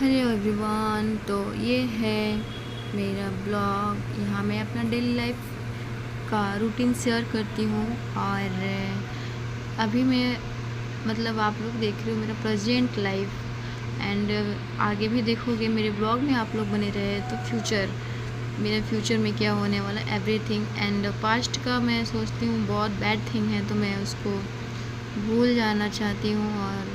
Hello everyone. तो ये है मेरा ब्लॉग। यहाँ मैं अपना डेली लाइफ का रूटीन शेयर करती हूँ। और अभी मैं आप लोग देख रहे हो मेरा प्रेजेंट लाइफ। एंड आगे भी देखोगे मेरे ब्लॉग में, आप लोग बने रहे तो मेरे फ्यूचर में क्या होने वाला एवरीथिंग। एंड पास्ट का मैं सोचती हूँ बहुत बैड थिंग है, तो मैं उसको भूल जाना चाहती हूँ और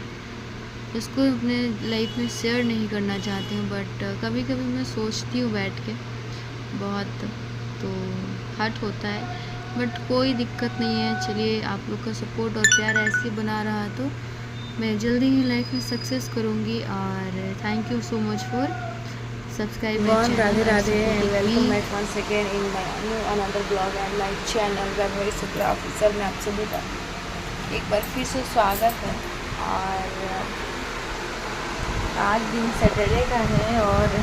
उसको अपने लाइफ में शेयर नहीं करना चाहती हूँ। बट कभी कभी मैं सोचती हूँ बैठ के बहुत, तो हर्ट होता है। बट कोई दिक्कत नहीं है। चलिए, आप लोग का सपोर्ट और प्यार ऐसे बना रहा तो मैं जल्दी ही लाइफ में सक्सेस करूँगी। और thank you so much for subscribe my channel. Radhe Radhe and welcome back once again in my new another blog and my channel very super officer में आप सभी का एक बार फिर से स्वागत है। और आज दिन सैटरडे का है और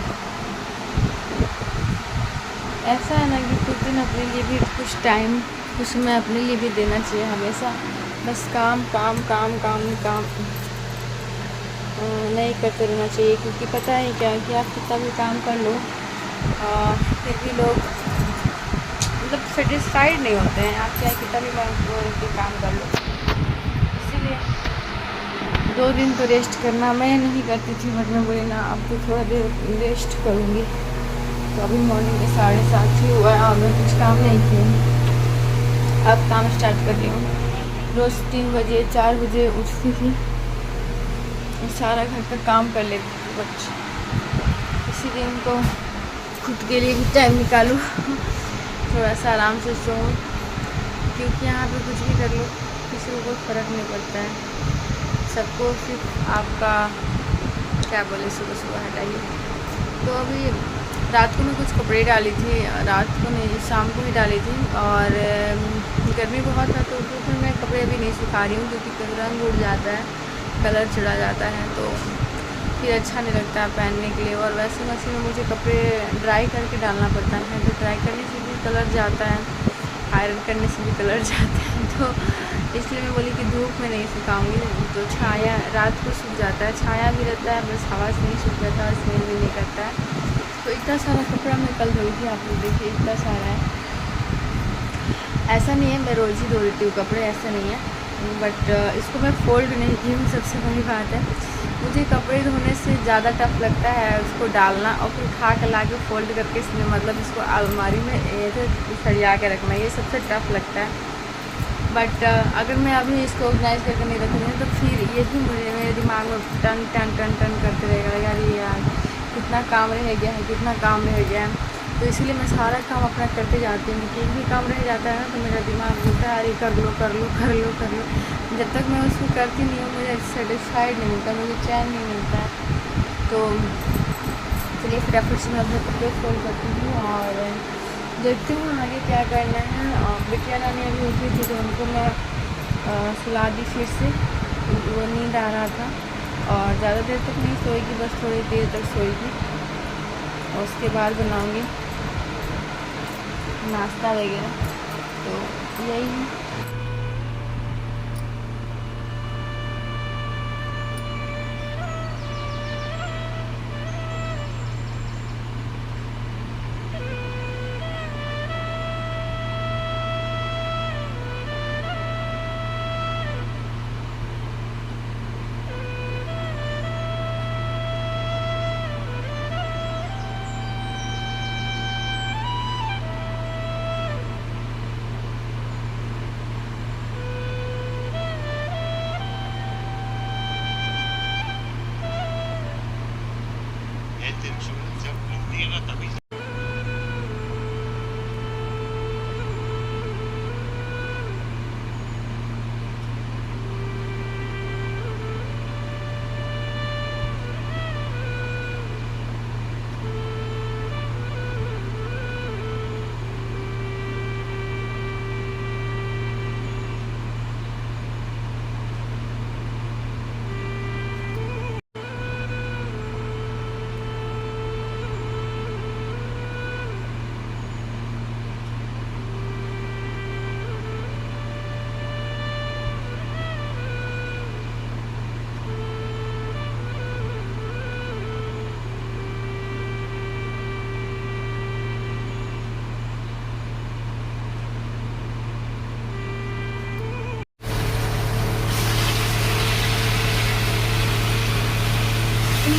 ऐसा है ना कि कुछ दिन अपने लिए भी कुछ टाइम, कुछ समय अपने लिए भी देना चाहिए। हमेशा बस काम काम काम काम काम नहीं करते रहना चाहिए, क्योंकि पता है क्या कि आप कितना भी काम कर लो फिर भी लोग सेटिस्फाइड नहीं होते हैं। आप चाहे कितना भी काम कर लो। इसीलिए 2 दिन तो रेस्ट करना मैं नहीं करती थी, बट मैं बोली ना अब तो थोड़ा देर रेस्ट करूँगी। तो अभी मॉर्निंग के 7:30 ही हुआ है और मैं कुछ काम नहीं की। अब काम स्टार्ट कर रही हूँ। रोज़ 3 बजे 4 बजे उठती थी, सारा घर का काम कर लेती थी। बट इसी दिन को खुद के लिए भी टाइम निकालूँ थोड़ा सा आराम से सोऊं, क्योंकि यहाँ पे कुछ भी कर लो किसी को कोई फ़र्क नहीं पड़ता है। सबको सिर्फ आपका क्या बोले सुबह सुबह हटाइए। तो अभी रात को मैं कुछ कपड़े डाली थी, रात को नहीं शाम को ही डाली थी। और गर्मी बहुत था तो फिर मैं कपड़े अभी नहीं सुखा रही हूँ, क्योंकि रंग उड़ जाता है, कलर चढ़ा जाता है, तो फिर अच्छा नहीं लगता है पहनने के लिए। और वैसे मशीन में मुझे कपड़े ड्राई करके डालना पड़ता है, तो ड्राई करने से भी कलर जाता है, आयरन करने से भी कलर जाता है। तो इसलिए मैं बोली कि धूप में नहीं सुखाऊंगी, तो छाया रात को सूख जाता है, छाया भी रहता है, बस हवा से नहीं सूख जाता और स्मेल भी नहीं करता है। तो इतना सारा कपड़ा मैं कल धोई थी, आप लोग देखिए इतना सारा है। ऐसा नहीं है मैं रोज़ ही धो लेती हूँ कपड़े, ऐसा नहीं है। बट इसको मैं फोल्ड नहीं की हूँ, सबसे बड़ी बात है। मुझे कपड़े धोने से ज़्यादा टफ लगता है उसको डालना और फिर उठा के ला के फोल्ड करके इसमें इसको अलमारी में ऐसे सरिया के रखना, ये सबसे टफ लगता है। बट अगर मैं अभी इसको ऑर्गेनाइज करके नहीं रखूँगी तो फिर यही मेरे दिमाग में टन टन टन टन करते रहेगा, यार कितना काम रह गया है, कितना काम रह गया है। तो इसलिए मैं सारा काम अपना करते जाती हूँ, क्योंकि एक भी काम रह जाता है ना तो मेरा दिमाग बोलता है अरे कर लो कर लो कर लो कर लो। जब तक मैं उसको करती नहीं हूँ मुझे सेटिस्फाइड नहीं मिलता, मुझे चैन नहीं मिलता है। तो चलिए फटाफट से मैं अपने कपड़े फोल्ड करती हूँ और देखती हूँ आगे क्या करना है। बिटिया नानी अभी उठी थी तो उनको मैं सुला दी फिर से, वो नींद आ रहा था और ज़्यादा देर तक नहीं सोएगी, बस थोड़ी देर तक सोएगी और उसके बाद बनाऊँगी नाश्ता वगैरह। तो यही है। तो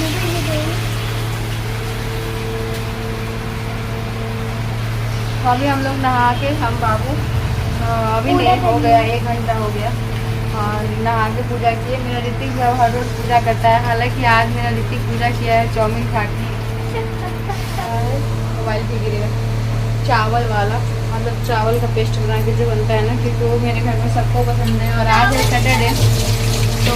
अभी हम लोग नहा के हम बाबू अभी नहीं हो गया 1 घंटा हो गया और नहा के पूजा किए। मेरा ऋतिक हर रोज़ पूजा करता है, हालांकि आज मेरा ऋतिक पूजा किया है चाउमीन खा के। मोबाइल भी गिरेगा। चावल वाला, मतलब चावल का पेस्ट बना के जो बनता है ना, क्योंकि वो मेरे घर में सबको पसंद है। और आज है सैटरडे, तो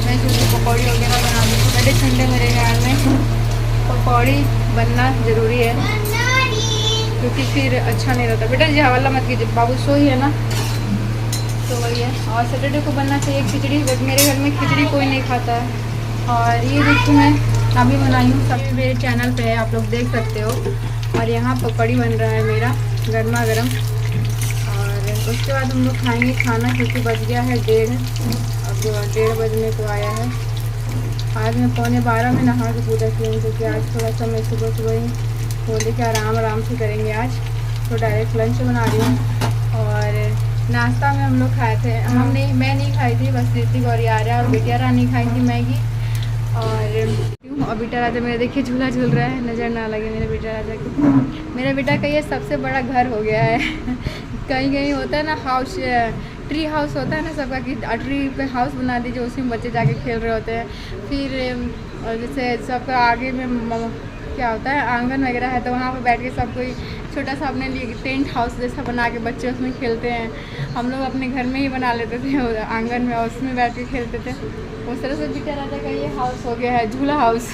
मैं सोची पकौड़ी वगैरह बना दूँ। सैटरडे संडे मेरे घर में पकौड़ी बनना ज़रूरी है, क्योंकि फिर अच्छा नहीं रहता। बेटा जी हवाला मत कीजिए, बाबू सो ही है ना, तो वही है। और सैटरडे को बनना चाहिए खिचड़ी, बट मेरे घर में खिचड़ी कोई नहीं खाता है। और ये देखिए मैं अभी बनाई हूँ, सब मेरे चैनल पे है, आप लोग देख सकते हो। और यहाँ पकौड़ी बन रहा है मेरा गर्मा गर्म। और उसके बाद हम लोग खाएंगे खाना, क्योंकि बज गया है 1:30, अब 1:30 बजने को आया है। आज मैं 11:15 में नहा के पूजा की हूँ, क्योंकि आज थोड़ा सा मैं सुबह सुबह ही बोले कि आराम से करेंगे आज, तो डायरेक्ट लंच बना रही हूँ। और नाश्ता में हम लोग खाए थे, मैं नहीं खाई थी, बस ऋतिक और यारा और बेटिया रानी खाई थी मैगी। और बेटा राजा मेरा देखिए झूला झूल रहा है, नज़र ना लगे मेरे बेटा राजा को। मेरा बेटा का ये सबसे बड़ा घर हो गया है। कहीं कहीं होता है ना हाउस, ट्री हाउस होता है ना सबका, कि ट्री पे हाउस बना दीजिए, उसी में बच्चे जाके खेल रहे होते हैं। फिर जैसे सबका आगे में क्या होता है आंगन वगैरह है, तो वहाँ पे बैठ के सब कोई छोटा सा अपने लिए टेंट हाउस जैसा बना के बच्चे उसमें खेलते हैं। हम लोग अपने घर में ही बना लेते थे आंगन में, और उसमें बैठ के खेलते थे। उस तरह से बेटा राजा का ये हाउस हो गया है, झूला हाउस।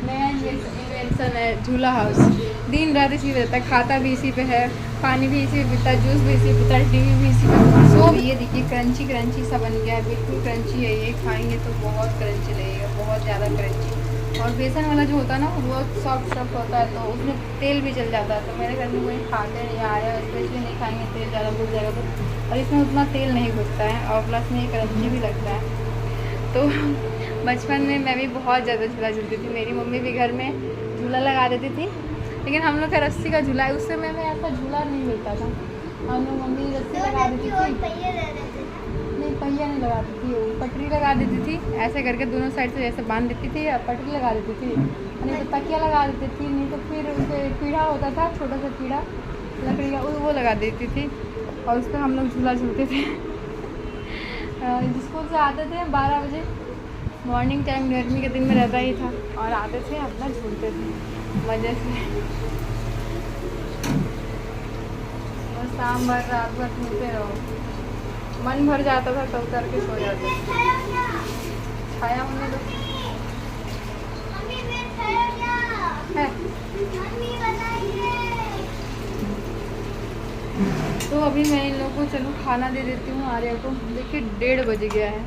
नया इन्वेंशन है झूला हाउस। दिन रात इसी पे रहता है, खाता भी इसी पे है, पानी भी इसी पे पीता है, जूस भी इसी पे पीता है, टीवी भी इसी पे। सो ये देखिए क्रंची क्रंची सा बन गया है, बिल्कुल क्रंची है ये। खाएंगे तो बहुत क्रंची लगेगा, बहुत ज़्यादा क्रंची। और बेसन वाला जो होता है ना वो सॉफ्ट होता है, तो उसमें तेल भी जल जाता है। तो मेरे घर में कोई खाते नहीं आ रहा है, स्पेशली नहीं खाएंगे, तेल ज़्यादा घुस जाएगा तो। और इसमें उतना तेल नहीं घुसता है, और प्लस में क्रंची भी लगता है। तो बचपन में मैं भी बहुत ज़्यादा झूला झूलती थी। मेरी मम्मी भी घर में झूला लगा देती थी, लेकिन हम लोग का रस्सी का झूला है, उस समय में ऐसा झूला नहीं मिलता था। हम लोग मम्मी रस्सी लगा देती थी, नहीं पहिया नहीं लगाती थी, पटरी लगा देती थी, ऐसे करके दोनों साइड से ऐसे बांध देती थी, और पटरी लगा देती थी, नहीं तो तकिया लगा देती थी, नहीं तो फिर उसे पीढ़ा होता था, छोटा सा पीढ़ा लकड़ी का, वो लगा देती थी, और उस पर हम लोग झूला झूलते थे। स्कूल से आते थे 12 बजे, मॉर्निंग टाइम गर्मी के दिन में रहता ही था, और आते थे अपना झूलते थे मज़े से। और शाम भर रात भर झूलते रहो, मन भर जाता था तो उतर के सो जाते थे। खाया हमने तो है। तो अभी मैं इन लोगों को चलो खाना दे देती हूँ आर्या को। देखिए 1:30 बज गया है,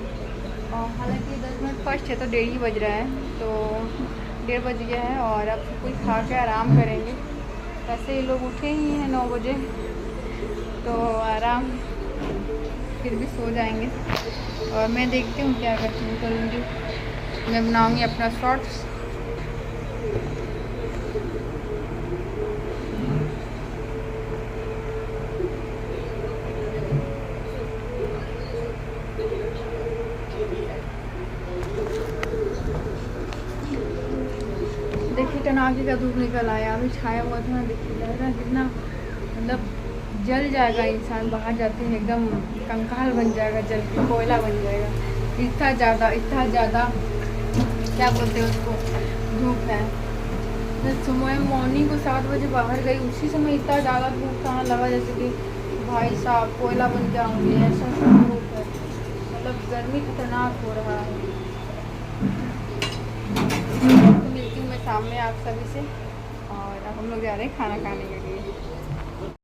और हालांकि 10 मिनट फर्स्ट है तो 1:30 ही बज रहा है, तो 1:30 बज गया है। और अब कोई खा के आराम करेंगे। वैसे ये लोग उठे ही हैं 9 बजे, तो आराम फिर भी सो जाएंगे। और मैं देखती हूँ क्या करूँगी। मैं बनाऊँगी अपना शॉर्ट्स। देखिए टनाके का धूप निकल आया, अभी छाया हुआ था, देखिए लग रहा कितना मतलब जल जाएगा इंसान, बाहर जाते हैं एकदम कंकाल बन जाएगा, जल के कोयला बन जाएगा। इतना ज़्यादा क्या बोलते हैं उसको, धूप है। जब सुबह मॉर्निंग को 7 बजे बाहर गई, उसी समय इतना ज़्यादा धूप कहाँ लगा, जैसे कि भाई साहब कोयला बन जाऊँगी, ऐसा धूप है। मतलब गर्मी खतरनाक हो रहा है। तो मिलती हूँ मैं सामने आप सभी से, और अब हम लोग जा रहे हैं खाना खाने के लिए।